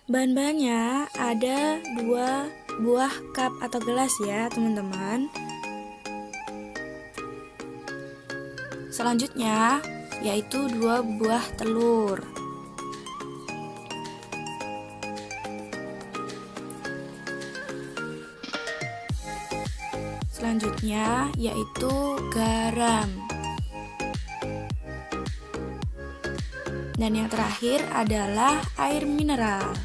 Bahan-bahannya ada 2 buah cup atau gelas ya teman-teman. Selanjutnya yaitu 2 buah telur. Selanjutnya yaitu garam. Dan yang terakhir adalah air mineral.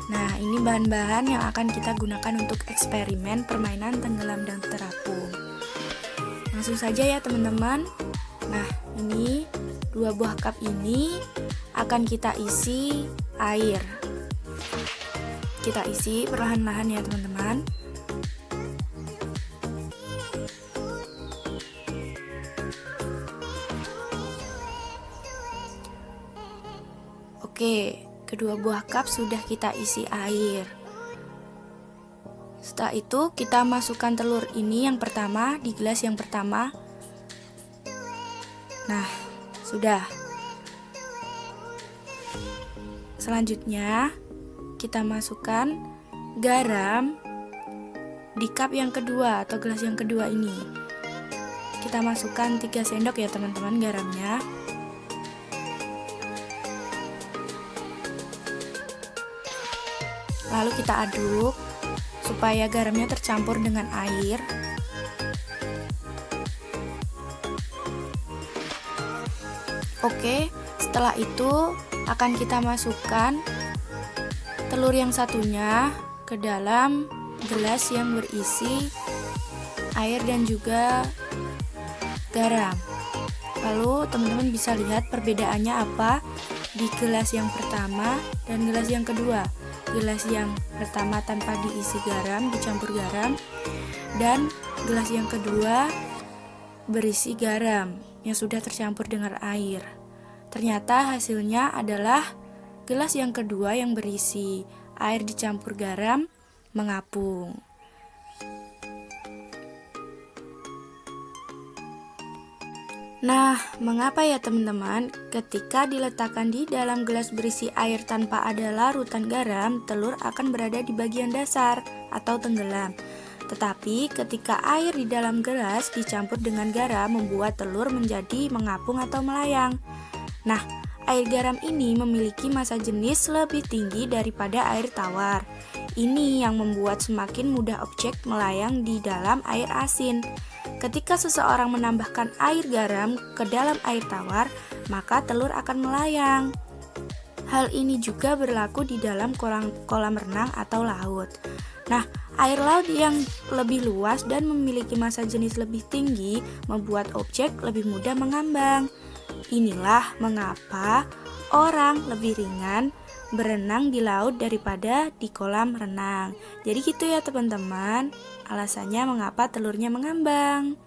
Nah, ini bahan-bahan yang akan kita gunakan untuk eksperimen permainan tenggelam dan terapung. Langsung saja ya teman-teman. Nah, ini 2 buah cup ini akan kita isi air. Kita isi perlahan-lahan ya teman-teman. Oke, kedua buah cup sudah kita isi air. Setelah itu kita masukkan telur ini yang pertama di gelas yang pertama. Nah, sudah. Selanjutnya kita masukkan garam di cup yang kedua atau gelas yang kedua ini. Kita masukkan 3 sendok ya teman-teman garamnya. Lalu kita aduk supaya garamnya tercampur dengan air. Oke, setelah itu akan kita masukkan telur yang satunya ke dalam gelas yang berisi air dan juga garam. Lalu teman-teman bisa lihat perbedaannya apa di gelas yang pertama dan gelas yang kedua. Gelas yang pertama tanpa diisi garam, dicampur garam, dan gelas yang kedua berisi garam yang sudah tercampur dengan air. Ternyata hasilnya adalah gelas yang kedua yang berisi air dicampur garam mengapung. Nah, mengapa ya teman-teman? Ketika diletakkan di dalam gelas berisi air tanpa ada larutan garam, telur akan berada di bagian dasar atau tenggelam. Tetapi ketika air di dalam gelas dicampur dengan garam membuat telur menjadi mengapung atau melayang. Nah, air garam ini memiliki massa jenis lebih tinggi daripada air tawar. Ini yang membuat semakin mudah objek melayang di dalam air asin. Ketika seseorang menambahkan air garam ke dalam air tawar, maka telur akan melayang. Hal ini juga berlaku di dalam kolam renang atau laut. Nah, air laut yang lebih luas dan memiliki massa jenis lebih tinggi membuat objek lebih mudah mengambang. Inilah mengapa orang lebih ringan berenang di laut daripada di kolam renang. Jadi gitu ya teman-teman, alasannya mengapa telurnya mengambang.